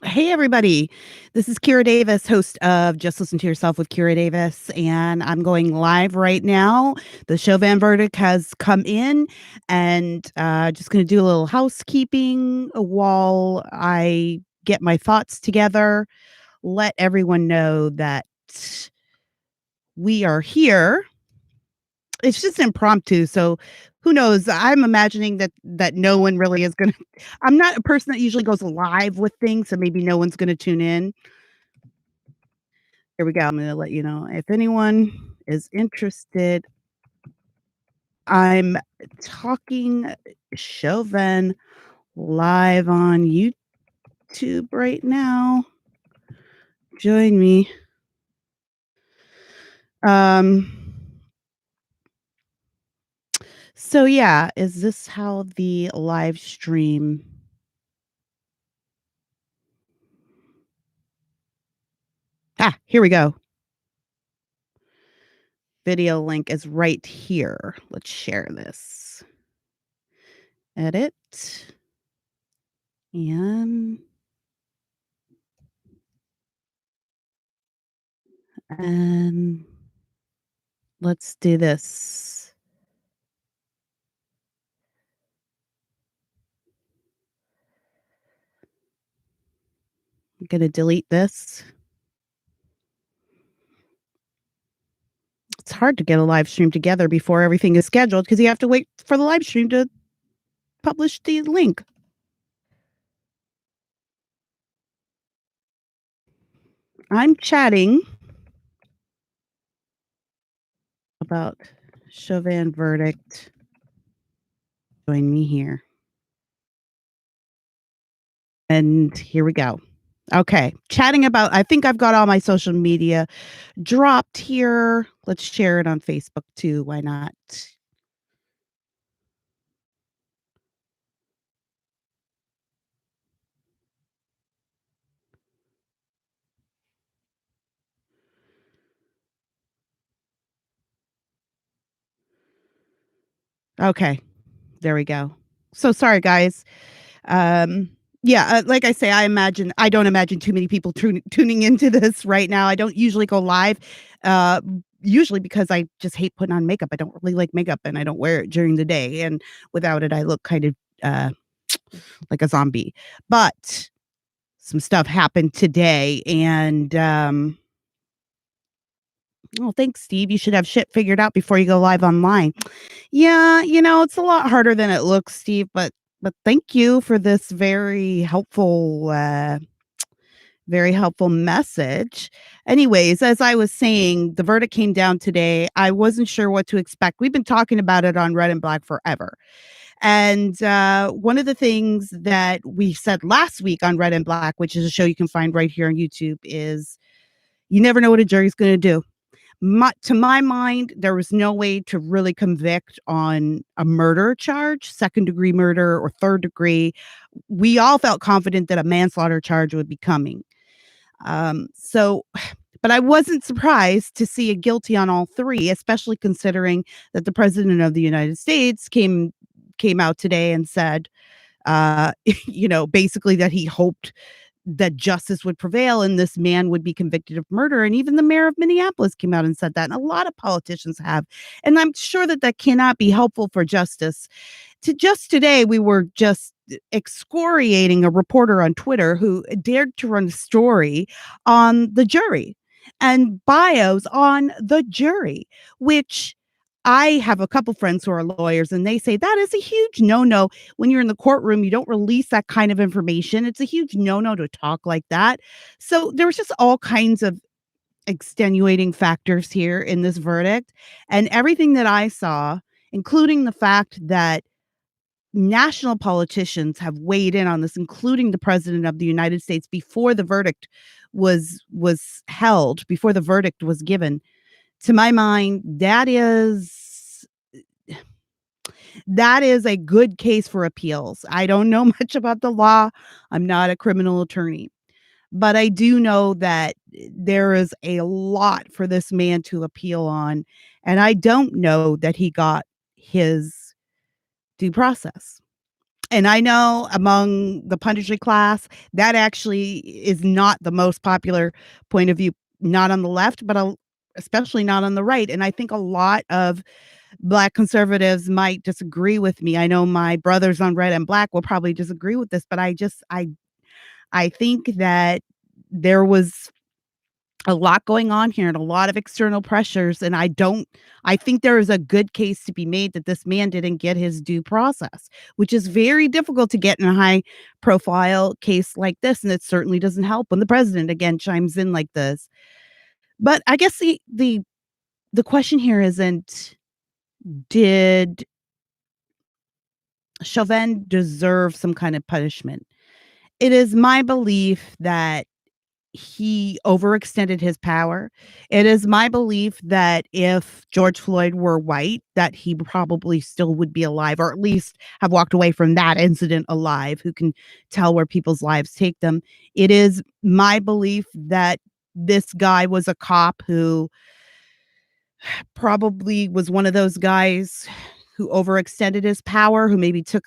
Hey, everybody. This is Kira Davis, host of Just Listen to Yourself with Kira Davis, and I'm going live right now. The Chauvin verdict has come in, and just going to do a little housekeeping while I get my thoughts together. Let everyone know that we are here. It's just impromptu, so who knows? I'm imagining that no one really is gonna I'm not a person that usually goes live with things, so maybe no one's gonna tune in. Here we go. I'm gonna let you know if anyone is interested. I'm talking Chauvin live on YouTube right now. Join me. Um so yeah, is this how the live stream here we go. Video link is right here. Let's share this. Edit. And and let's do this. I'm gonna delete this. It's hard to get a live stream together before everything is scheduled because you have to wait for the live stream to publish the link. I'm chatting about Chauvin verdict. Join me here. And here we go. Okay. Chatting about, I think I've got all my social media dropped here. Let's share it on Facebook too. Why not? Okay. There we go. So sorry, guys. Um, yeah, like I say, I don't imagine too many people tuning into this right now. I don't usually go live, uh, usually because I just hate putting on makeup. I don't really like makeup, and I don't wear it during the day, and without it, I look kind of, uh, like a zombie. But some stuff happened today, and, oh, thanks, Steve. You should have shit figured out before you go live online. Yeah, it's a lot harder than it looks, Steve, but thank you for this very helpful message. Anyways, as I was saying, the verdict came down today. I wasn't sure what to expect. We've been talking about it on Red and Black forever. And one of the things that we said last week on Red and Black, which is a show you can find right here on YouTube, is you never know what a jury's going to do. To my mind, there was no way to really convict on a murder charge, second-degree murder or third degree. We all felt confident that a manslaughter charge would be coming. So but I wasn't surprised to see a guilty on all three, especially considering that the president of the United States came out today and said, basically that he hoped that justice would prevail and this man would be convicted of murder. And even the mayor of Minneapolis came out and said that. And a lot of politicians have. And I'm sure that cannot be helpful for justice. Just today, we were just excoriating a reporter on Twitter who dared to run a story on the jury and bios on the jury, which I have a couple friends who are lawyers and they say that is a huge no-no. When you're in the courtroom, you don't release that kind of information. It's a huge no-no to talk like that. So there was just all kinds of extenuating factors here in this verdict. And everything that I saw, including the fact that national politicians have weighed in on this, including the president of the United States before the verdict was held, before the verdict was given. To my mind, that is a good case for appeals. I don't know much about the law. I'm not a criminal attorney, but I do know that there is a lot for this man to appeal on, and I don't know that he got his due process. And I know among the punditry class, that actually is not the most popular point of view, not on the left, but especially not on the right. And I think a lot of Black conservatives might disagree with me. I know my brothers on Red and Black will probably disagree with this, but I think that there was a lot going on here and a lot of external pressures, and I think there is a good case to be made that this man didn't get his due process, which is very difficult to get in a high profile case like this, and it certainly doesn't help when the president again chimes in like this. But I guess the question here isn't, did Chauvin deserve some kind of punishment? It is my belief that he overextended his power. It is my belief that if George Floyd were white, that he probably still would be alive, or at least have walked away from that incident alive, who can tell where people's lives take them. It is my belief that this guy was a cop who probably was one of those guys who overextended his power, who maybe took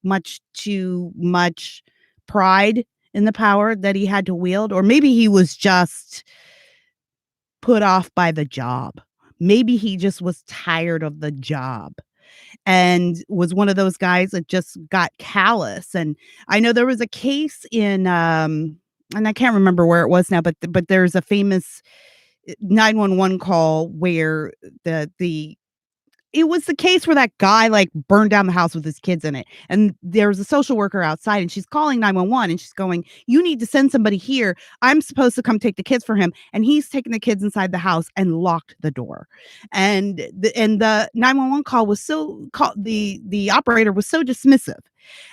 much too much pride in the power that he had to wield, or maybe he was just put off by the job. Maybe he just was tired of the job and was one of those guys that just got callous. And I know there was a case in and I can't remember where it was now, but there's a famous 911 call where the it was the case where that guy, like, burned down the house with his kids in it, and there's a social worker outside, and she's calling 911, and she's going, "You need to send somebody here. I'm supposed to come take the kids for him," and he's taking the kids inside the house and locked the door. And the 911 call was the operator was so dismissive,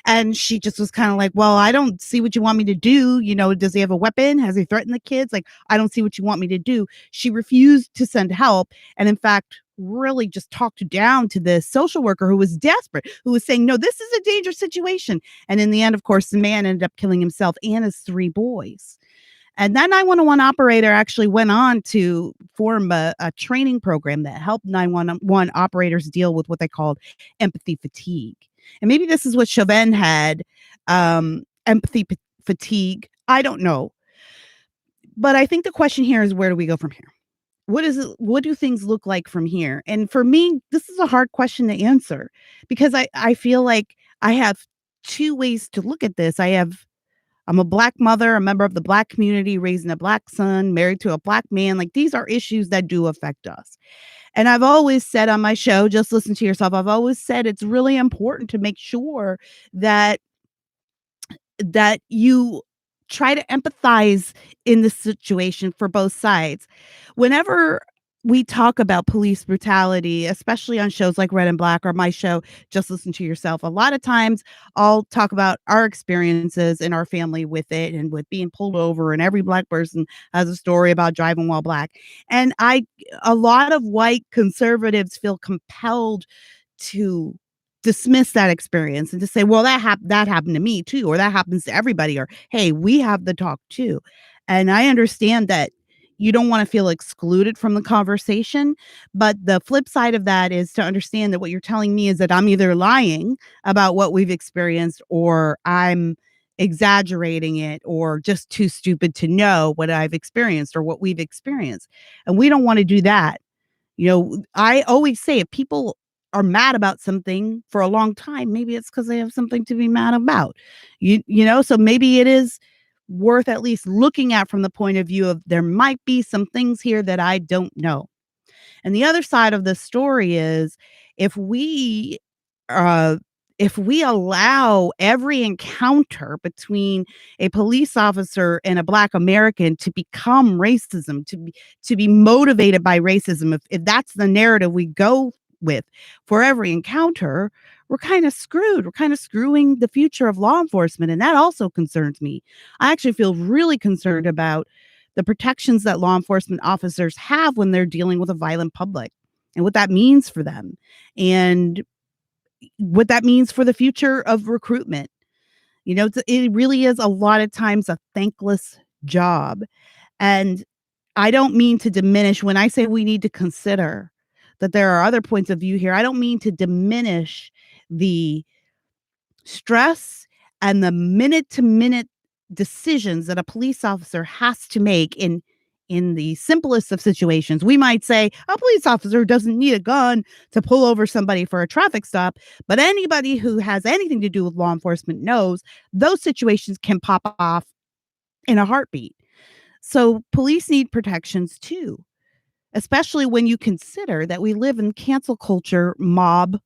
and she just was kinda like, "Well, I don't see what you want me to do, does he have a weapon? Has he threatened the kids? Like, I don't see what you want me to do." She refused to send help, and in fact really just talked down to the social worker who was desperate, who was saying, "No, this is a dangerous situation." And in the end, of course, the man ended up killing himself and his 3 boys. And that 911 operator actually went on to form a training program that helped 911 operators deal with what they called empathy fatigue. And maybe this is what Chauvin had, empathy fatigue. I don't know. But I think the question here is, where do we go from here? What do things look like from here? And for me, this is a hard question to answer, because I feel like I have 2 ways to look at this. I'm a Black mother, a member of the Black community, raising a Black son, married to a Black man. Like, these are issues that do affect us. And I've always said on my show, Just Listen to Yourself, I've always said it's really important to make sure that you try to empathize in the situation for both sides. Whenever we talk about police brutality, especially on shows like Red and Black or my show, Just Listen to Yourself, a lot of times I'll talk about our experiences in our family with it and with being pulled over, and every Black person has a story about driving while Black. And a lot of white conservatives feel compelled to dismiss that experience and to say, "Well, that happened to me too," or "That happens to everybody," or "Hey, we have the talk too." And I understand that you don't wanna feel excluded from the conversation, but the flip side of that is to understand that what you're telling me is that I'm either lying about what we've experienced, or I'm exaggerating it, or just too stupid to know what I've experienced or what we've experienced. And we don't wanna do that. I always say, if people are mad about something for a long time, maybe it's because they have something to be mad about. So maybe it is worth at least looking at from the point of view of, there might be some things here that I don't know. And the other side of the story is, if we uh if we allow every encounter between a police officer and a Black American to become racism, to be motivated by racism, if that's the narrative we go with for every encounter, we're kind of screwed. We're kind of screwing the future of law enforcement. And that also concerns me. I actually feel really concerned about the protections that law enforcement officers have when they're dealing with a violent public, and what that means for them, and what that means for the future of recruitment. It really is a lot of times a thankless job. And I don't mean to diminish when I say we need to consider that there are other points of view here. I don't mean to diminish the stress and the minute to minute decisions that a police officer has to make in the simplest of situations. We might say a police officer doesn't need a gun to pull over somebody for a traffic stop, but anybody who has anything to do with law enforcement knows those situations can pop off in a heartbeat. So police need protections too, especially when you consider that we live in cancel culture mob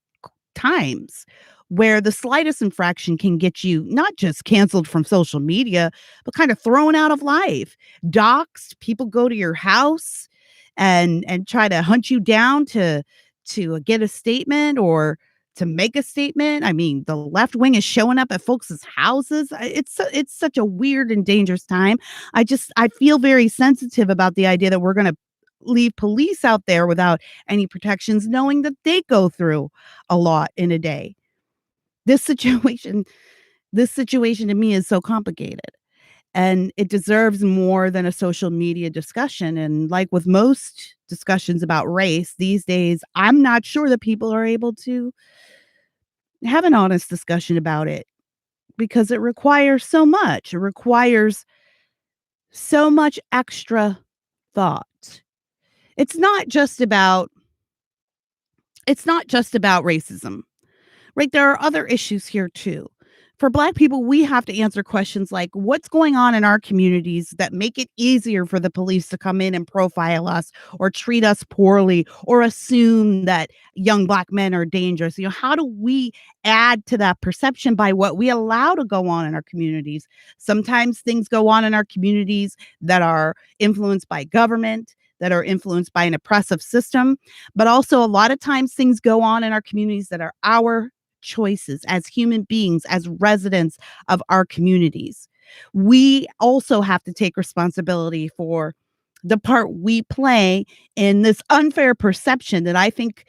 times where the slightest infraction can get you not just canceled from social media, but kind of thrown out of life. Doxed, people go to your house and try to hunt you down to get a statement or to make a statement. I mean, the left wing is showing up at folks' houses. It's such a weird and dangerous time. I feel very sensitive about the idea that we're going to leave police out there without any protections, knowing that they go through a lot in a day. This situation this situation to me is so complicated, and it deserves more than a social media discussion, and like with most discussions about race these days, I'm not sure that people are able to have an honest discussion about it because it requires so much. It requires so much extra thought. It's not just about it's not just about racism. Right? There are other issues here too. For Black people, we have to answer questions like what's going on in our communities that make it easier for the police to come in and profile us or treat us poorly or assume that young Black men are dangerous. How do we add to that perception by what we allow to go on in our communities? Sometimes things go on in our communities that are influenced by government, that are influenced by an oppressive system, but also a lot of times things go on in our communities that are our choices as human beings, as residents of our communities. We also have to take responsibility for the part we play in this unfair perception that I think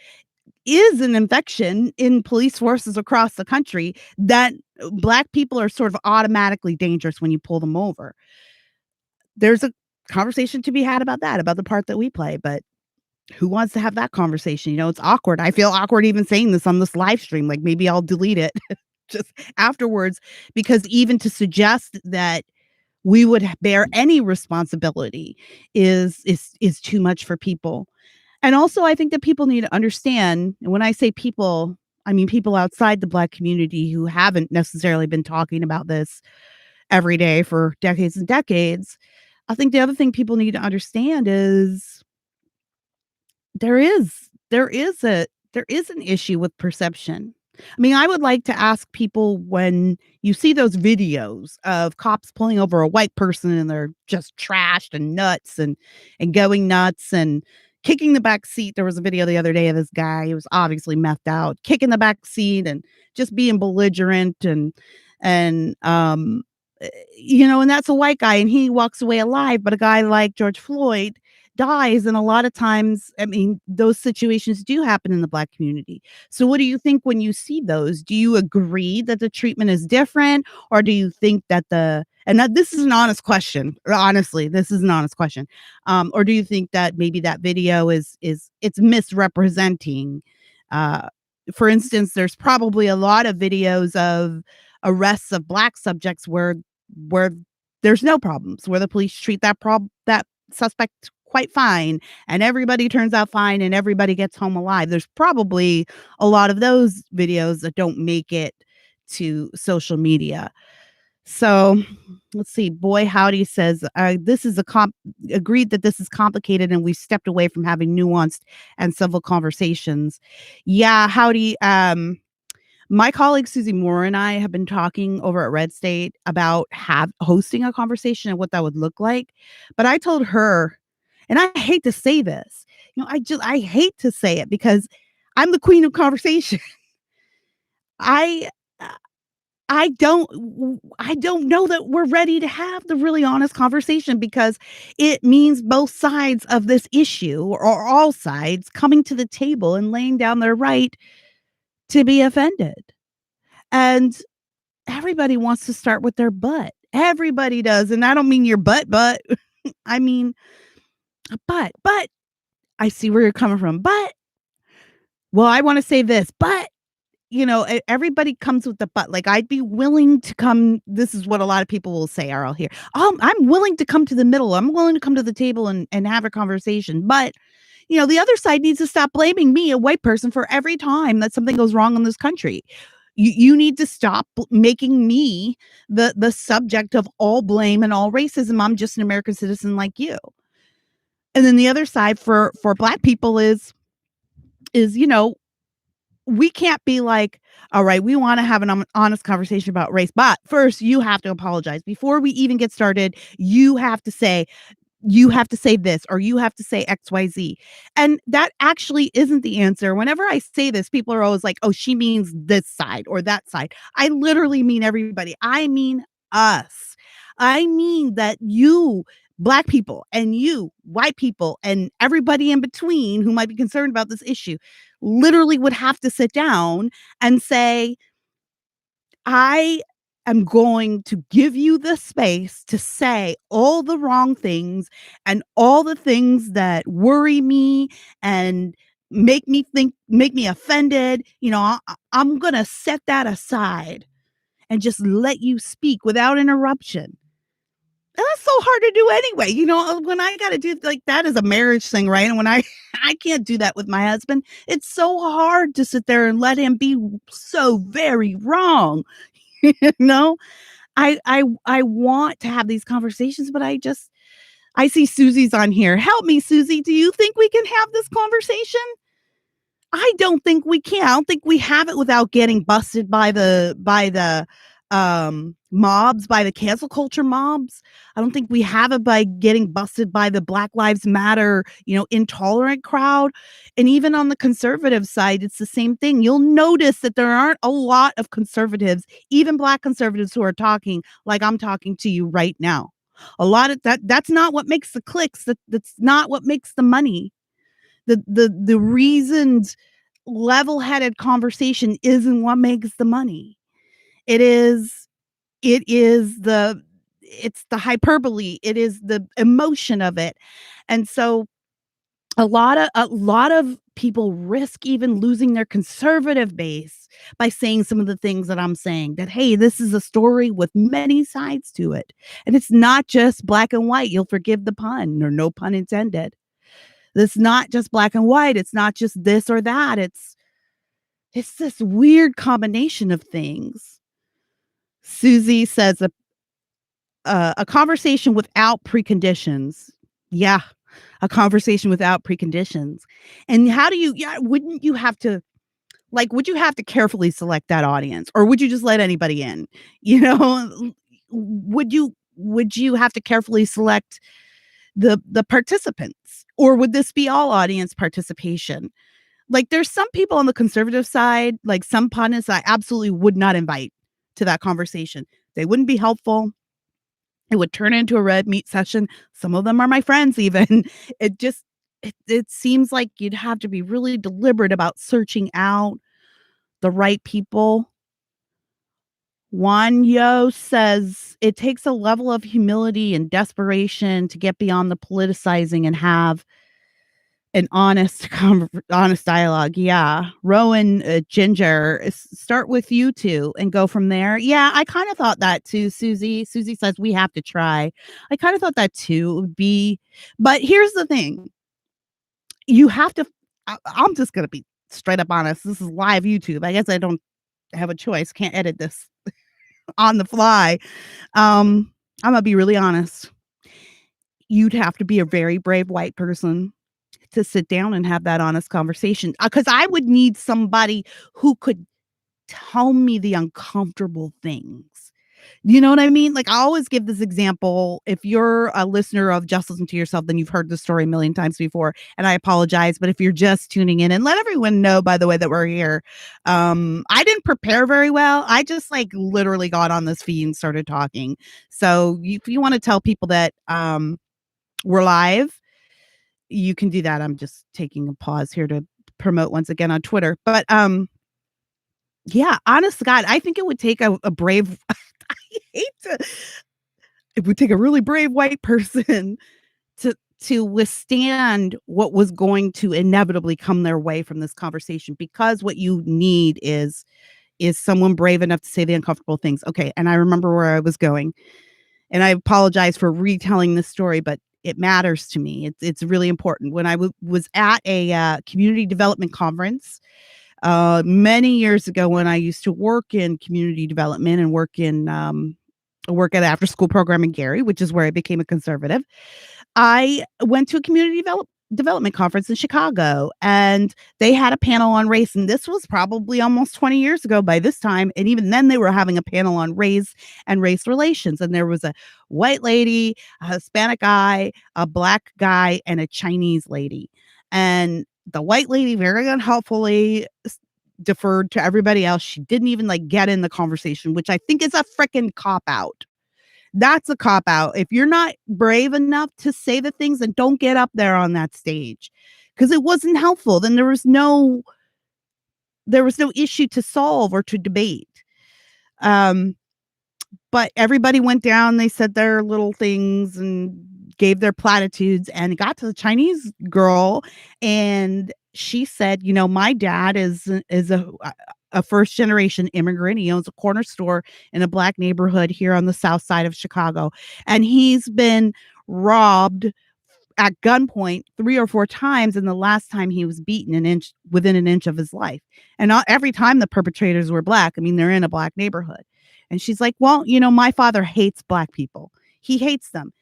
is an infection in police forces across the country that Black people are sort of automatically dangerous when you pull them over. There's a conversation to be had about that, about the part that we play, but who wants to have that conversation? It's awkward. I feel awkward even saying this on this live stream. Like maybe I'll delete it just afterwards because even to suggest that we would bear any responsibility is too much for people. And also I think that people need to understand, and when I say people, I mean people outside the Black community who haven't necessarily been talking about this every day for decades and decades. I think the other thing people need to understand is there is an issue with perception. I mean, I would like to ask people when you see those videos of cops pulling over a white person and they're just trashed and nuts and going nuts and kicking the back seat. There was a video the other day of this guy who was obviously methed out, kicking the back seat and just being belligerent and and that's a white guy and he walks away alive, but a guy like George Floyd dies. And a lot of times, I mean, those situations do happen in the Black community. So what do you think when you see those? Do you agree that the treatment is different? Or do you think that this is an honest question. Honestly, this is an honest question. Or do you think that maybe that video it's misrepresenting? Uh, for instance, there's probably a lot of videos of arrests of Black subjects where there's no problems, where the police treat that suspect quite fine and everybody turns out fine and everybody gets home alive. There's probably a lot of those videos that don't make it to social media. So let's see. Boy Howdy says, this is agreed that this is complicated and we stepped away from having nuanced and civil conversations. Yeah, Howdy. My colleague Susie Moore and I have been talking over at Red State about hosting a conversation and what that would look like. But I told her, and I hate to say this, I hate to say it because I'm the queen of conversation. I I don't know that we're ready to have the really honest conversation because it means both sides of this issue or all sides coming to the table and laying down their right to be offended. And everybody wants to start with their butt. Everybody does. And I don't mean your butt. I mean, but I see where you're coming from. But, well, I want to say this, but everybody comes with the but. Like, I'd be willing to come. This is what a lot of people will say, or I'll hear, I'm willing to come to the middle. I'm willing to come to the table and have a conversation. But, the other side needs to stop blaming me, a white person, for every time that something goes wrong in this country. You need to stop making me the subject of all blame and all racism. I'm just an American citizen like you. And then the other side for Black people is we can't be like, all right, we want to have an honest conversation about race, but first you have to apologize before we even get started. You have to say this, or you have to say XYZ. And that actually isn't the answer. Whenever I say this, people are always like, oh, she means this side or that side. I literally mean everybody. I mean us. I mean that you, Black people, and you, white people, and everybody in between who might be concerned about this issue literally would have to sit down and say, I am going to give you the space to say all the wrong things and all the things that worry me and make me offended. I'm going to set that aside and just let you speak without interruption. And that's so hard to do anyway. When I got to do like that is a marriage thing, right? And when I I can't do that with my husband, it's so hard to sit there and let him be so very wrong. you know I want to have these conversations, but I see Susie's on here. Help me, Susie. Do you think we can have this conversation? I don't think we can. I don't think we have it without getting busted by the mobs, by the cancel culture mobs. I don't think we have it by getting busted by the Black Lives Matter, intolerant crowd. And even on the conservative side, it's the same thing. You'll notice that there aren't a lot of conservatives, even Black conservatives, who are talking like I'm talking to you right now. A lot of that's not what makes the clicks. That's not what makes the money. The reasoned, level-headed conversation isn't what makes the money. It is the hyperbole. It is the emotion of it. And so a lot of people risk even losing their conservative base by saying some of the things that I'm saying, that, hey, this is a story with many sides to it. And it's not just black and white. You'll forgive the pun, or no pun intended. It's not just black and white. It's not just this or that. It's this weird combination of things. Susie says a conversation without preconditions. Yeah, a conversation without preconditions. And how do you? Yeah, wouldn't you have to? Like, would you have to carefully select that audience, or would you just let anybody in? Would you have to carefully select the participants, or would this be all audience participation? Like, there's some people on the conservative side, like some pundits, I absolutely would not invite to that conversation. They wouldn't be helpful. It would turn into a red meat session. Some of them are my friends even. It seems like you'd have to be really deliberate about searching out the right people. Juan Yo says it takes a level of humility and desperation to get beyond the politicizing and have an honest dialogue. Yeah. Rowan, Ginger, start with you two and go from there. Yeah, I kind of thought that too, Susie. Susie says we have to try. I kind of thought that too would be, but here's the thing. You have to, I'm just going to be straight up honest. This is live YouTube. I guess I don't have a choice. Can't edit this on the fly. I'm going to be really honest. You'd have to be a very brave white person to sit down and have that honest conversation, because I would need somebody who could tell me the uncomfortable things. You know what I mean? Like, I always give this example. If you're a listener of Just Listen to Yourself, then you've heard the story a million times before, and I apologize. But if you're just tuning in, and let everyone know, by the way, that we're here. I didn't prepare very well. I just literally got on this feed and started talking. So if you want to tell people that we're live, you can do that. I'm just taking a pause here to promote once again on Twitter. But yeah, honest to God, I think it would take a brave I hate to it would take a really brave white person to to withstand what was going to inevitably come their way from this conversation, because what you need is someone brave enough to say the uncomfortable things. Okay, and I remember where I was going, and I apologize for retelling this story, but it matters to me. It's really important. When I was at a community development conference many years ago, when I used to work in community development and work at after school program in Gary, which is where I became a conservative. I went to a community development conference in Chicago, and they had a panel on race, and this was probably almost 20 years ago by this time, and even then they were having a panel on race and race relations, and there was a white lady, a Hispanic guy, a black guy, and a Chinese lady. And the white lady very unhelpfully deferred to everybody else. She didn't even like get in the conversation, which I think is a freaking cop out. That's a cop out. If you're not brave enough to say the things, then don't get up there on that stage, because it wasn't helpful. Then there was no issue to solve or to debate. Um, but everybody went down. They said their little things and gave their platitudes, and it got to the Chinese girl, and she said, my dad is a first generation immigrant. He owns a corner store in a black neighborhood here on the south side of Chicago, and he's been robbed at gunpoint 3 or 4 times, and the last time he was beaten within an inch of his life. And not every time the perpetrators were black. I mean, they're in a black neighborhood. And she's like, "Well, my father hates black people. He hates them."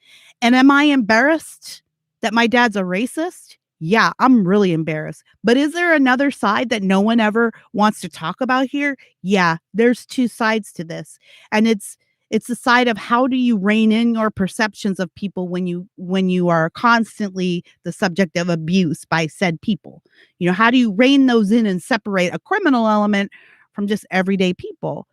And am I embarrassed that my dad's a racist? Yeah, I'm really embarrassed. But is there another side that no one ever wants to talk about here? Yeah, there's 2 sides to this. And it's the side of, how do you rein in your perceptions of people when you are constantly the subject of abuse by said people? How do you rein those in and separate a criminal element from just everyday people?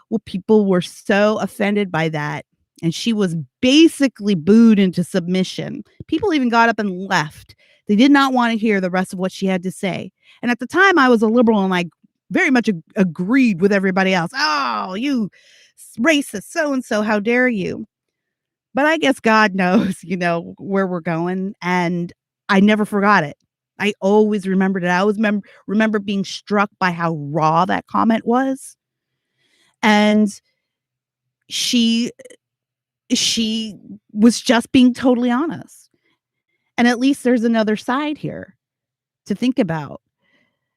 Well, people were so offended by that, and she was basically booed into submission. People even got up and left. They did not want to hear the rest of what she had to say. And at the time, I was a liberal, and I very much agreed with everybody else. "Oh, you racist so and so, how dare you?" But I guess God knows, where we're going, and I never forgot it. I always remembered it. I always remember being struck by how raw that comment was. And she she was just being totally honest. And at least there's another side here to think about.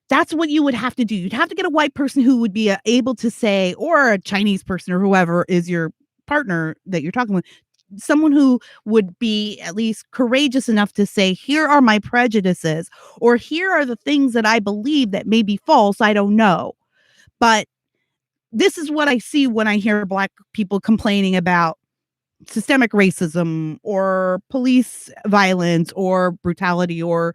That's what you would have to do. You'd have to get a white person who would be able to say, or a Chinese person, or whoever is your partner that you're talking with, someone who would be at least courageous enough to say, "Here are my prejudices," or "Here are the things that I believe that may be false. I don't know. But this is what I see when I hear black people complaining about systemic racism or police violence or brutality or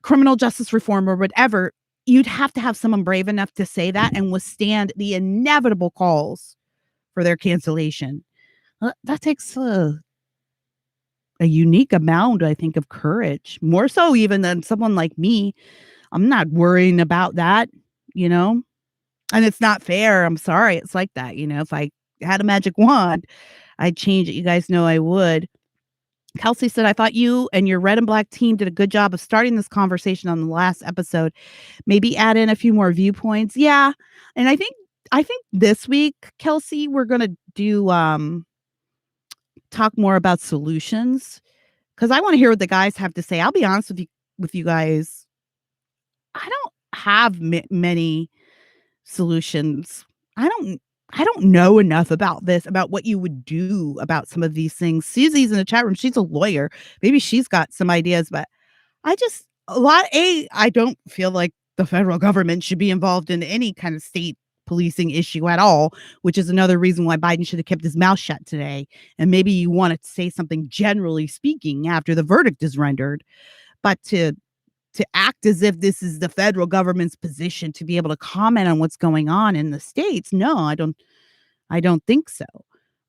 criminal justice reform or whatever." You'd have to have someone brave enough to say that and withstand the inevitable calls for their cancellation. That takes a unique amount, I think, of courage, more so even than someone like me. I'm not worrying about that, you know? And it's not fair. I'm sorry. It's like that. If I had a magic wand, I'd change it. You guys know I would. Kelsey said, "I thought you and your red and black team did a good job of starting this conversation on the last episode. Maybe add in a few more viewpoints." Yeah. And I think this week, Kelsey, we're gonna do talk more about solutions, because I want to hear what the guys have to say. I'll be honest with you guys. I don't have many solutions. I don't I don't know enough about this, about what you would do about some of these things. Susie's in the chat room. She's a lawyer. Maybe she's got some ideas, but I don't feel like the federal government should be involved in any kind of state policing issue at all, which is another reason why Biden should have kept his mouth shut today. And maybe you want to say something generally speaking after the verdict is rendered, but to act as if this is the federal government's position to be able to comment on what's going on in the states. No, I don't think so.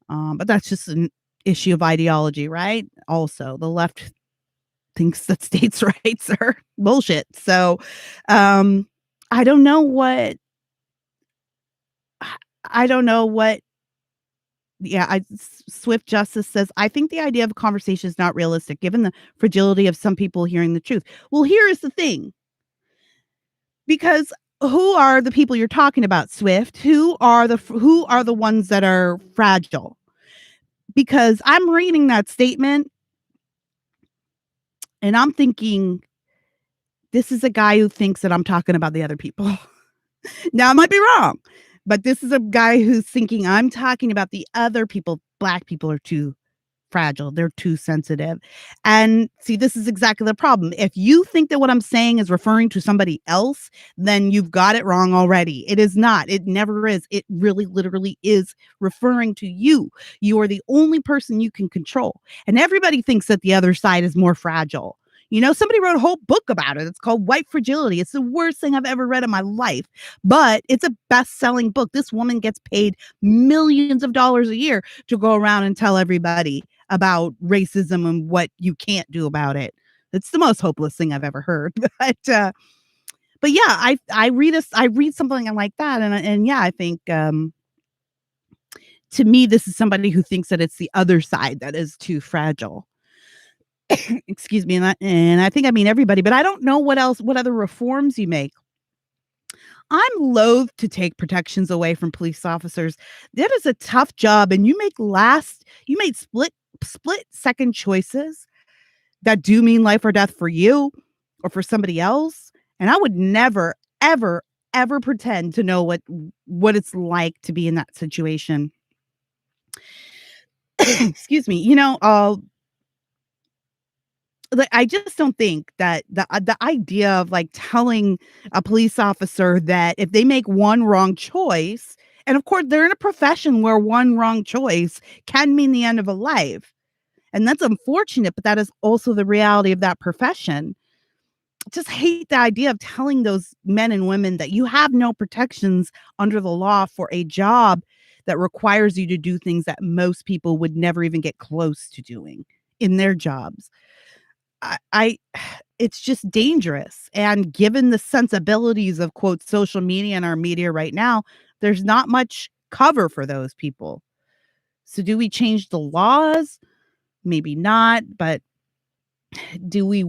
But that's just an issue of ideology, right? Also, the left thinks that states' rights are bullshit. So, I don't know what Yeah, Swift Justice says, "I think the idea of a conversation is not realistic given the fragility of some people hearing the truth." Well, here is the thing, because who are the people you're talking about, Swift? Who are the ones that are fragile? Because I'm reading that statement and I'm thinking, this is a guy who thinks that I'm talking about the other people. Now, I might be wrong, but this is a guy who's thinking I'm talking about the other people. Black people are too fragile. They're too sensitive. And see, this is exactly the problem. If you think that what I'm saying is referring to somebody else, then you've got it wrong already. It is not. It never is. It really literally is referring to you. You are the only person you can control. And everybody thinks that the other side is more fragile. You know, somebody wrote a whole book about it. It's called White Fragility. It's the worst thing I've ever read in my life, but it's a best-selling book. This woman gets paid millions of dollars a year to go around and tell everybody about racism and what you can't do about it. It's the most hopeless thing I've ever heard. But yeah, I read something like that, and yeah, I think to me this is somebody who thinks that it's the other side that is too fragile. Excuse me, and I think I mean everybody, but I don't know what other reforms you make. I'm loath to take protections away from police officers. That is a tough job, and you made split second choices that do mean life or death for you or for somebody else. And I would never, ever, ever pretend to know what it's like to be in that situation. Excuse me. Like, I just don't think that the idea of like telling a police officer that if they make one wrong choice, and of course they're in a profession where one wrong choice can mean the end of a life. And that's unfortunate, but that is also the reality of that profession. Just hate the idea of telling those men and women that you have no protections under the law for a job that requires you to do things that most people would never even get close to doing in their jobs. I it's just dangerous. And given the sensibilities of quote social media and our media right now, there's not much cover for those people. So do we change the laws? Maybe not, but do we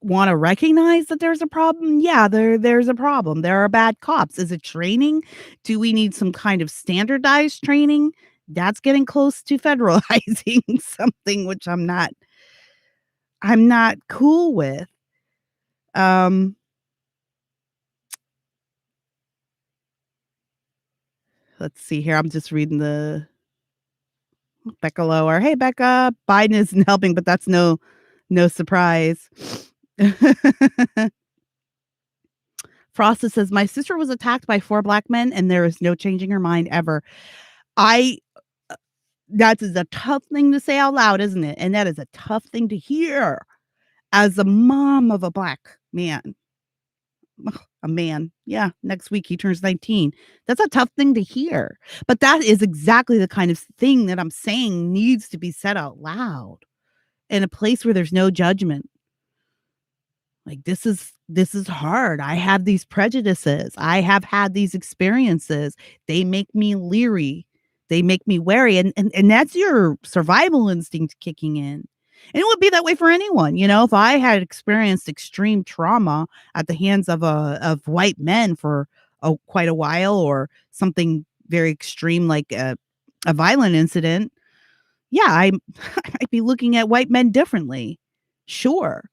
want to recognize that there's a problem? Yeah, there's a problem. There are bad cops. Is it training? Do we need some kind of standardized training? That's getting close to federalizing something which I'm not cool with. Um let's see here. I'm just reading the Becca Lower. Hey Becca, Biden isn't helping, but that's no surprise. Frosta says, "My sister was attacked by 4 black men, and there is no changing her mind ever." I That is a tough thing to say out loud, isn't it? And that is a tough thing to hear as a mom of a black man. Ugh, a man. Yeah, next week he turns 19. That's a tough thing to hear. But that is exactly the kind of thing that I'm saying needs to be said out loud in a place where there's no judgment. Like, this is hard. I have these prejudices. I have had these experiences. They make me leery. They make me wary, and that's your survival instinct kicking in. And it would be that way for anyone, if I had experienced extreme trauma at the hands of white men for quite a while, or something very extreme like a violent incident, yeah, I'd be looking at white men differently. Sure.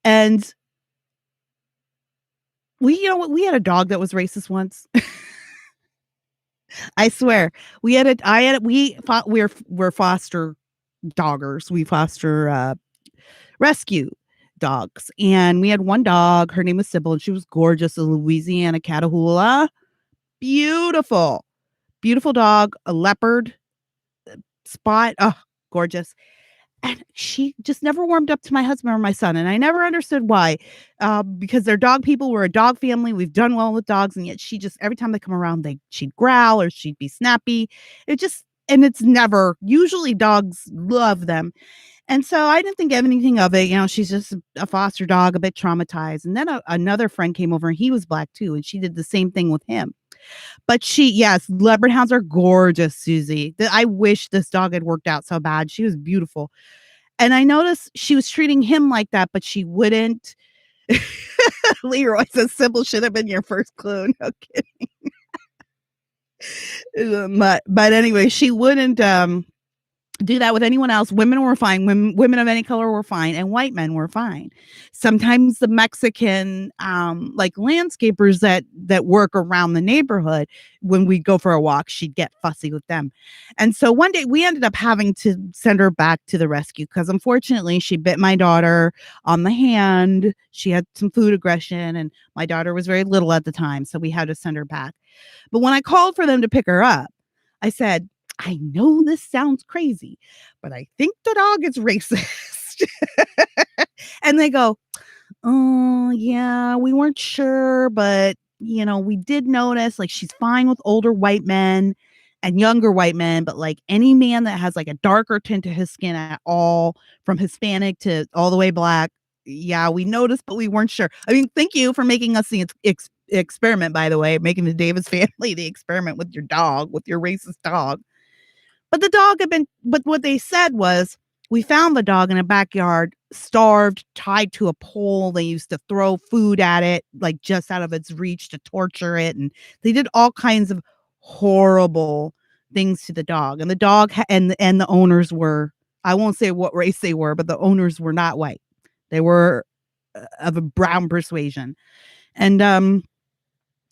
And we had a dog that was racist once. I swear. We had a I had we fought we're foster doggers. We foster, rescue dogs, and we had one dog, her name was Sybil, and she was gorgeous, a Louisiana Catahoula. Beautiful. Beautiful dog, a leopard spot. Oh, gorgeous. And she just never warmed up to my husband or my son, and I never understood why, because they're dog people, we're a dog family, we've done well with dogs, and yet she just every time they come around, she'd growl or she'd be snappy. And it's never usually dogs love them, and so I didn't think anything of it, she's just a foster dog, a bit traumatized, and then another friend came over, and he was black too, and she did the same thing with him. But yes, Leopard hounds are gorgeous, Susie. I wish this dog had worked out so bad. She was beautiful. And I noticed she was treating him like that, but she wouldn't. Leroy says Sybil should have been your first clue. No kidding. But anyway, she wouldn't do that with anyone else. Women were fine. Women of any color were fine, and white men were fine. Sometimes the Mexican, like landscapers that work around the neighborhood, when we go for a walk, she'd get fussy with them. And so one day we ended up having to send her back to the rescue because unfortunately she bit my daughter on the hand. She had some food aggression, and my daughter was very little at the time, so we had to send her back. But when I called for them to pick her up, I said, I know this sounds crazy, but I think the dog is racist. And they go, oh, yeah, we weren't sure, but, we did notice, like, she's fine with older white men and younger white men, but, like, any man that has, like, a darker tint to his skin at all, from Hispanic to all the way black, yeah, we noticed, but we weren't sure. I mean, thank you for making us the experiment, by the way, making the Davis family the experiment with your dog, with your racist dog. But the dog but what they said was, we found the dog in a backyard, starved, tied to a pole. They used to throw food at it, like just out of its reach to torture it. And they did all kinds of horrible things to the dog. And the dog and the owners were, I won't say what race they were, but the owners were not white. They were of a brown persuasion. And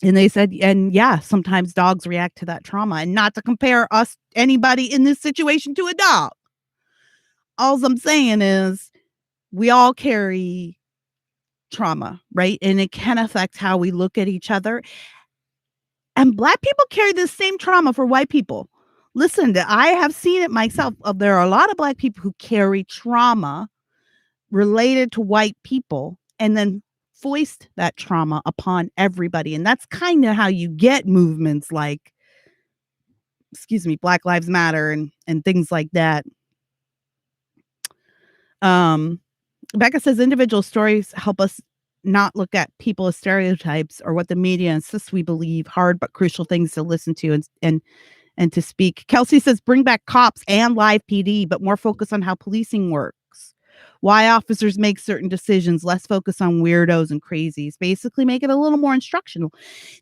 they said, and yeah, sometimes dogs react to that trauma, and not to compare anybody in this situation to a dog. All I'm saying is we all carry trauma, right? And it can affect how we look at each other. And Black people carry the same trauma for white people. Listen, I have seen it myself. There are a lot of Black people who carry trauma related to white people and then foist that trauma upon everybody. And that's kind of how you get movements like, Black Lives Matter and things like that. Becca says individual stories help us not look at people as stereotypes or what the media insists we believe. Hard but crucial things to listen to and to speak. Kelsey says bring back cops and live PD, but more focus on how policing works. Why officers make certain decisions, less focus on weirdos and crazies. Basically make it a little more instructional.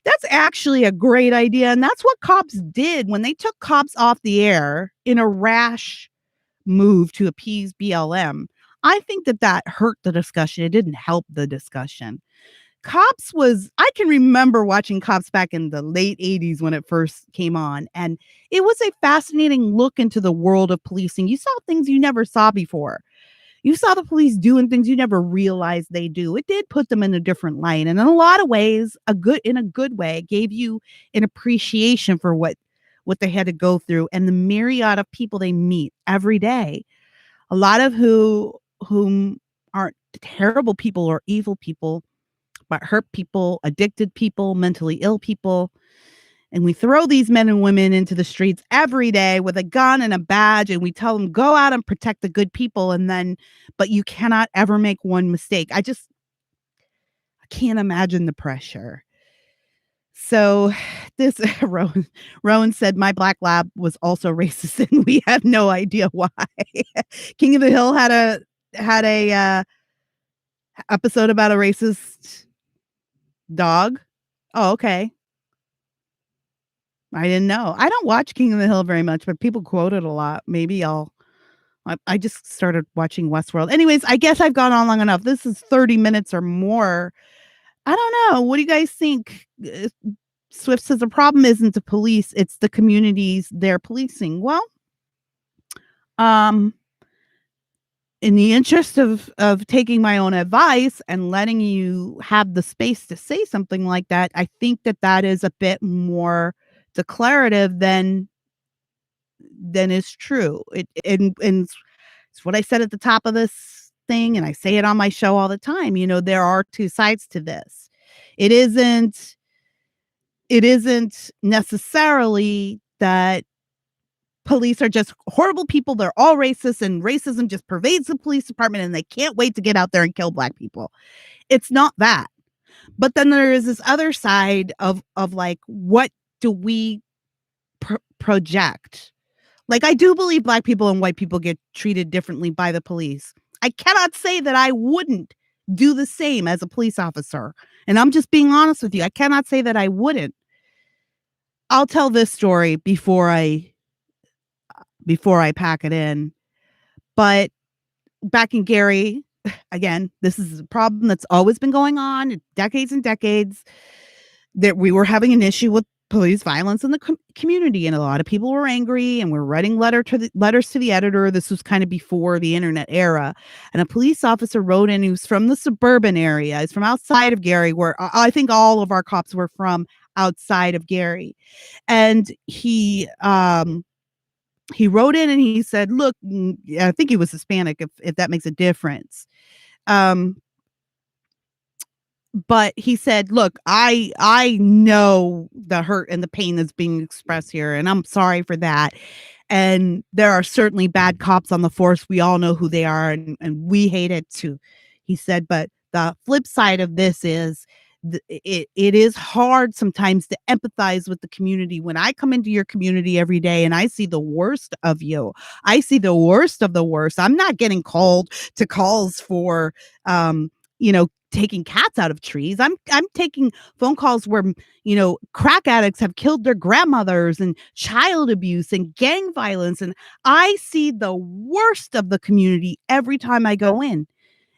That's actually a great idea. And that's what cops did when they took cops off the air in a rash move to appease BLM. I think that hurt the discussion. It didn't help the discussion. I can remember watching Cops back in the late 80s when it first came on. And it was a fascinating look into the world of policing. You saw things you never saw before. You saw the police doing things you never realized they do. It did put them in a different light. And in a lot of ways, in a good way, gave you an appreciation for what they had to go through and the myriad of people they meet every day. A lot of whom aren't terrible people or evil people, but hurt people, addicted people, mentally ill people. And we throw these men and women into the streets every day with a gun and a badge, and we tell them, go out and protect the good people. But you cannot ever make one mistake. I can't imagine the pressure. So this Rowan said, my black lab was also racist and we have no idea why. King of the Hill had a episode about a racist dog. Oh, okay. I didn't know. I don't watch King of the Hill very much, but people quote it a lot. Maybe I just started watching Westworld. Anyways, I guess I've gone on long enough. This is 30 minutes or more. I don't know. What do you guys think? Swift says the problem isn't the police, it's the communities they're policing. Well, in the interest of taking my own advice and letting you have the space to say something like that, I think that is a bit more declarative than is true. And it's what I said at the top of this thing, and I say it on my show all the time. There are two sides to this. It isn't necessarily that police are just horrible people. They're all racist and racism just pervades the police department and they can't wait to get out there and kill black people. It's not that. But then there is this other side of like, what do we project? Like, I do believe Black people and white people get treated differently by the police. I cannot say that I wouldn't do the same as a police officer. And I'm just being honest with you. I cannot say that I wouldn't. I'll tell this story before I pack it in. But back in Gary, again, this is a problem that's always been going on decades and decades, that we were having an issue with police violence in the community, and a lot of people were angry, and we're writing letters to the editor. This was kind of before the internet era, and a police officer wrote in who's from the suburban area. He's from outside of Gary, where I think all of our cops were from outside of Gary. And he wrote in and he said, look, I think he was Hispanic, if that makes a difference. But he said, look, I know the hurt and the pain that's being expressed here, and I'm sorry for that. And there are certainly bad cops on the force. We all know who they are, and we hate it too. He said, but the flip side of this is it is hard sometimes to empathize with the community. When I come into your community every day and I see the worst of you, I see the worst of the worst. I'm not getting called to calls for, taking cats out of trees. I'm taking phone calls where, crack addicts have killed their grandmothers, and child abuse and gang violence. And I see the worst of the community every time I go in.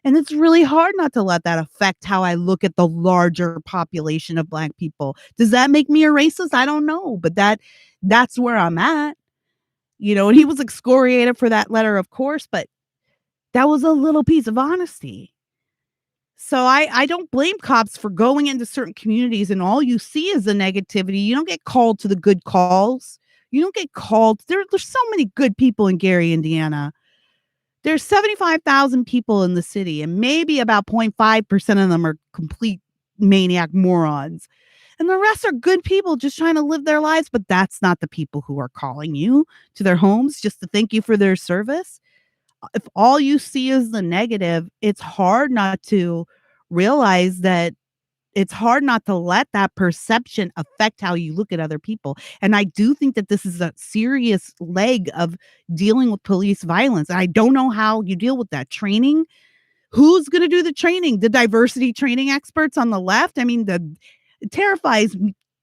And it's really hard not to let that affect how I look at the larger population of Black people. Does that make me a racist? I don't know, but that's where I'm at. And he was excoriated for that letter, of course, but that was a little piece of honesty. So I don't blame cops for going into certain communities and all you see is the negativity. You don't get called to the good calls. You don't get called. There's so many good people in Gary, Indiana. There's 75,000 people in the city, and maybe about 0.5% of them are complete maniac morons. And the rest are good people just trying to live their lives. But that's not the people who are calling you to their homes just to thank you for their service. If all you see is the negative, it's hard not to realize that it's hard not to let that perception affect how you look at other people. And I do think that this is a serious leg of dealing with police violence. I don't know how you deal with that. Training? Who's going to do the training? The diversity training experts on the left? I mean, it terrifies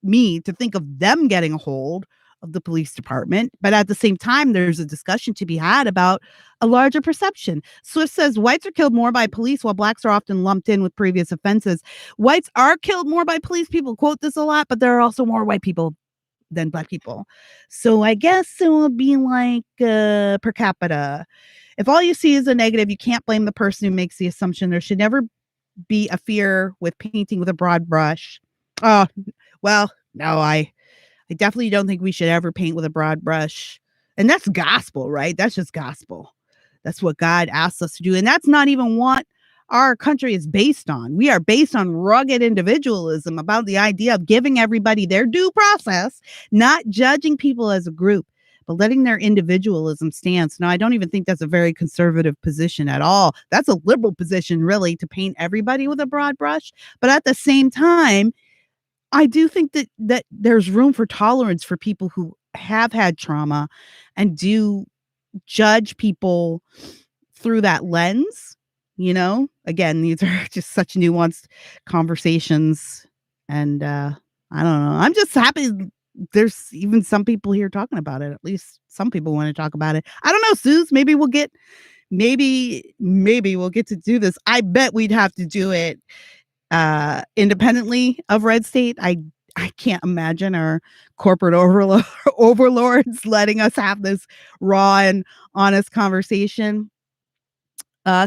me to think of them getting a hold of the police department. But at the same time, there's a discussion to be had about a larger perception. Swift says whites are killed more by police while Blacks are often lumped in with previous offenses. Whites are killed more by police. People quote this a lot, but there are also more white people than Black people. So I guess it will be like per capita. If all you see is a negative, you can't blame the person who makes the assumption. There should never be a fear with painting with a broad brush. Oh, well, no, I definitely don't think we should ever paint with a broad brush. And that's gospel, right? That's just gospel. That's what God asks us to do. And that's not even what our country is based on. We are based on rugged individualism, about the idea of giving everybody their due process, not judging people as a group, but letting their individualism stand. Now, I don't even think that's a very conservative position at all. That's a liberal position, really, to paint everybody with a broad brush. But at the same time, I do think that there's room for tolerance for people who have had trauma and do judge people through that lens. Again, these are just such nuanced conversations. And I don't know. I'm just happy there's even some people here talking about it. At least some people want to talk about it. I don't know, Suze. Maybe we'll get to do this. I bet we'd have to do it independently of Red State. I can't imagine our corporate overlords letting us have this raw and honest conversation.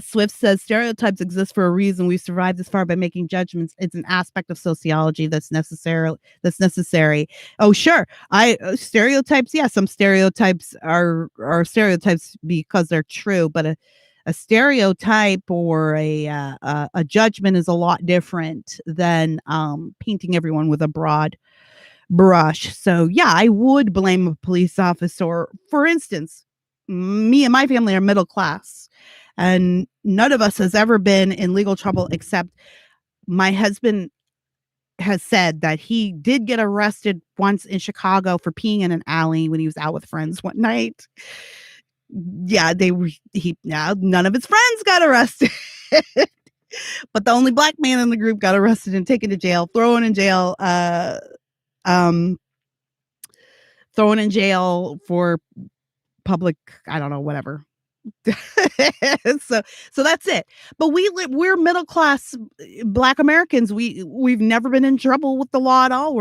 Swift says stereotypes exist for a reason. We've survived this far by making judgments. It's an aspect of sociology that's necessary. Oh, sure. Stereotypes. Yeah, some stereotypes are stereotypes because they're true, but a stereotype or a judgment is a lot different than painting everyone with a broad brush. So yeah, I would blame a police officer. For instance, me and my family are middle class, and none of us has ever been in legal trouble except my husband has said that he did get arrested once in Chicago for peeing in an alley when he was out with friends one night. Yeah, they were he now none of his friends got arrested. But the only black man in the group got arrested and taken to jail, um thrown in jail for public, I don't know, whatever. so so that's it. But we're middle class black Americans. We've never been in trouble with the law at all.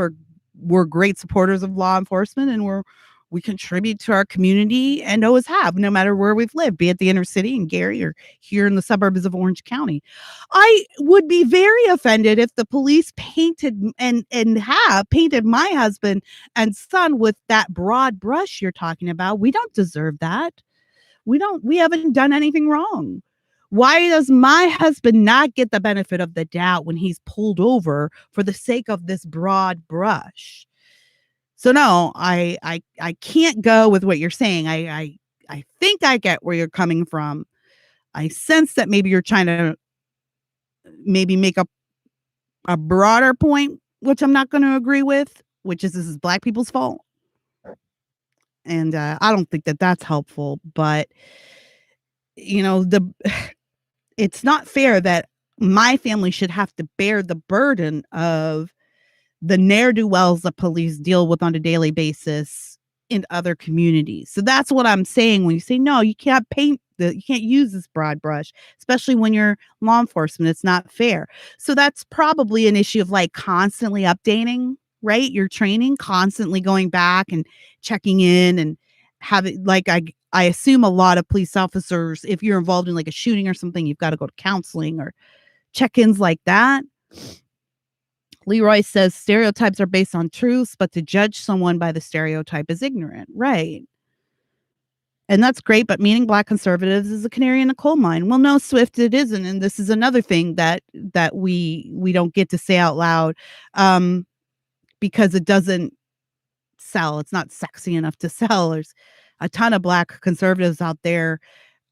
We're great supporters of law enforcement, and we contribute to our community and always have, no matter where we've lived, be it the inner city in Gary or here in the suburbs of Orange County. I would be very offended if the police painted and have painted my husband and son with that broad brush you're talking about. We don't deserve that. We haven't done anything wrong. Why does my husband not get the benefit of the doubt when he's pulled over for the sake of this broad brush? So no, I can't go with what you're saying. I think I get where you're coming from. I sense that maybe you're trying to maybe make a broader point, which I'm not going to agree with, which is this is black people's fault. And I don't think that that's helpful, but the it's not fair that my family should have to bear the burden of the ne'er-do-wells that police deal with on a daily basis in other communities. So that's what I'm saying when you say, no, you can't you can't use this broad brush, especially when you're law enforcement. It's not fair. So that's probably an issue of like constantly updating, right? Your training, constantly going back and checking in and having like I assume a lot of police officers, if you're involved in like a shooting or something, you've got to go to counseling or check-ins like that. Leroy says stereotypes are based on truths, but to judge someone by the stereotype is ignorant. Right. And that's great, but meaning black conservatives is a canary in a coal mine. Well, no, Swift, it isn't. And this is another thing that we don't get to say out loud because it doesn't sell. It's not sexy enough to sell. There's a ton of black conservatives out there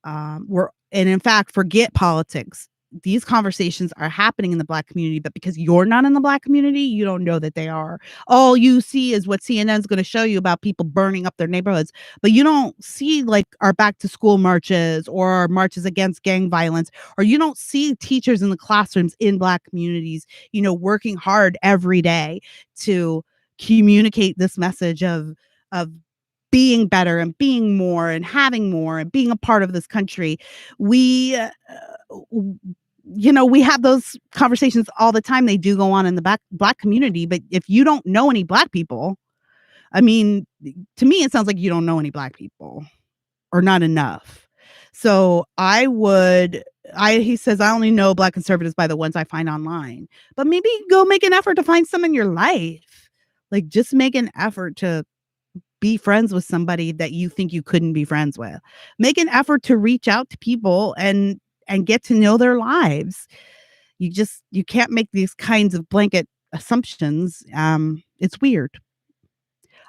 and in fact, forget politics. These conversations are happening in the black community, but because you're not in the black community, you don't know that they are. All you see is what CNN's going to show you about people burning up their neighborhoods, but you don't see like our back to school marches or our marches against gang violence, or you don't see teachers in the classrooms in black communities, working hard every day to communicate this message of being better and being more and having more and being a part of this country. We have those conversations all the time. They do go on in the black community, but if you don't know any black people, I mean, to me, it sounds like you don't know any black people or not enough. So he says, I only know black conservatives by the ones I find online, but maybe go make an effort to find some in your life. Like just make an effort to be friends with somebody that you think you couldn't be friends with. Make an effort to reach out to people and get to know their lives. You can't make these kinds of blanket assumptions. It's weird.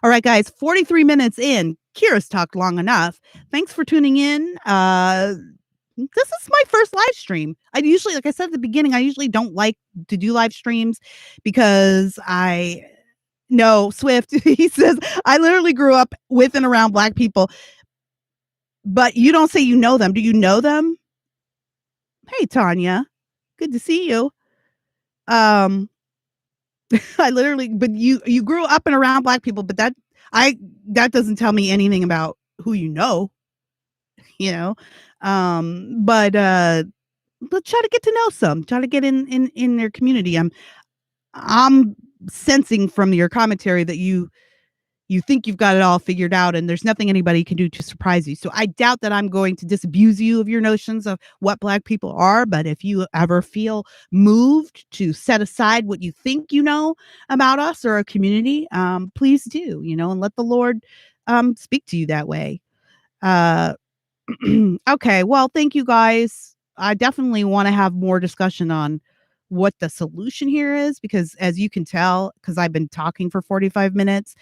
All right, guys, 43 minutes in. Kira's talked long enough. Thanks for tuning in. This is my first live stream. I usually, like I said at the beginning, I usually don't like to do live streams because no, Swift, he says, I literally grew up with and around black people, but you don't say you know them. Do you know them? Hey, Tanya, good to see you. I literally, but you grew up and around black people, but that doesn't tell me anything about who you know, but try to get to know some, try to get in their community. I'm sensing from your commentary that you think you've got it all figured out and there's nothing anybody can do to surprise you. So I doubt that I'm going to disabuse you of your notions of what black people are. But if you ever feel moved to set aside what you think you know about us or a community, please do, and let the Lord speak to you that way. Okay, well, thank you guys. I definitely want to have more discussion on what the solution here is, because as you can tell, because I've been talking for 45 minutes,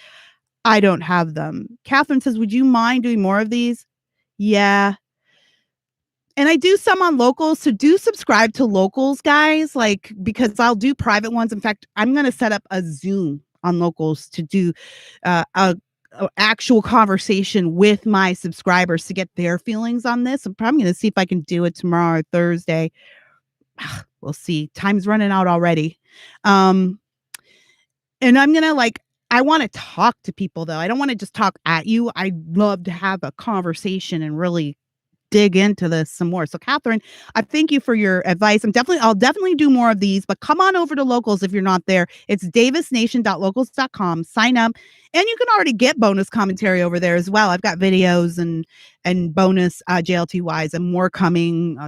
I don't have them. Catherine says, would you mind doing more of these? Yeah. And I do some on locals, so do subscribe to locals, guys, like, because I'll do private ones. In fact, I'm gonna set up a Zoom on locals to do a actual conversation with my subscribers to get their feelings on this. I'm probably gonna see if I can do it tomorrow or Thursday. We'll see. Time's running out already. Um, and I'm gonna like I want to talk to people though. I don't want to just talk at you. I'd love to have a conversation and really dig into this some more. So, Catherine, I thank you for your advice. I'll definitely do more of these, but come on over to locals if you're not there. It's davisnation.locals.com. Sign up, and you can already get bonus commentary over there as well. I've got videos and bonus JLTYs and more coming.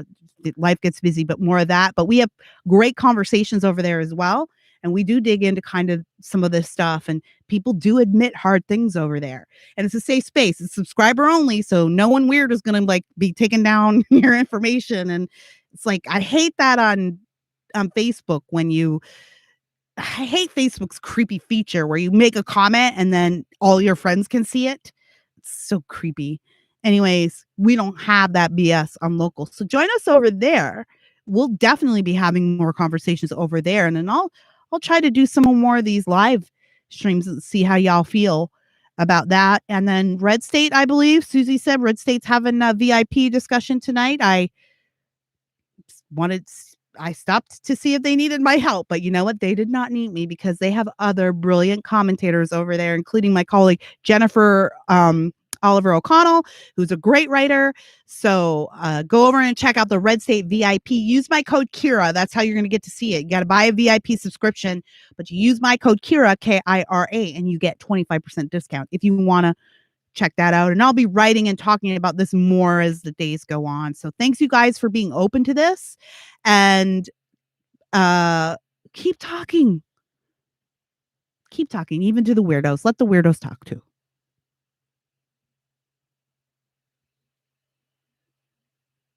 Life gets busy, but more of that. But we have great conversations over there as well. And we do dig into kind of some of this stuff, and people do admit hard things over there. And it's a safe space. It's subscriber only, so no one weird is going to like be taking down your information. And it's like I hate that on Facebook when I hate Facebook's creepy feature where you make a comment and then all your friends can see it. It's so creepy. Anyways, we don't have that BS on local. So join us over there. We'll definitely be having more conversations over there. And then I'll try to do some more of these live streams and see how y'all feel about that. And then Red State, I believe Susie said Red State's having a VIP discussion tonight. wanted I stopped to see if they needed my help, but you know what? They did not need me because they have other brilliant commentators over there, including my colleague Jennifer Oliver O'Connell, who's a great writer. So go over and check out the Red State VIP. Use my code Kira. That's how you're going to get to see it. You got to buy a VIP subscription, but you use my code Kira, Kira, and you get 25% discount if you want to check that out. And I'll be writing and talking about this more as the days go on. So thanks you guys for being open to this, and keep talking even to the weirdos. Let the weirdos talk too.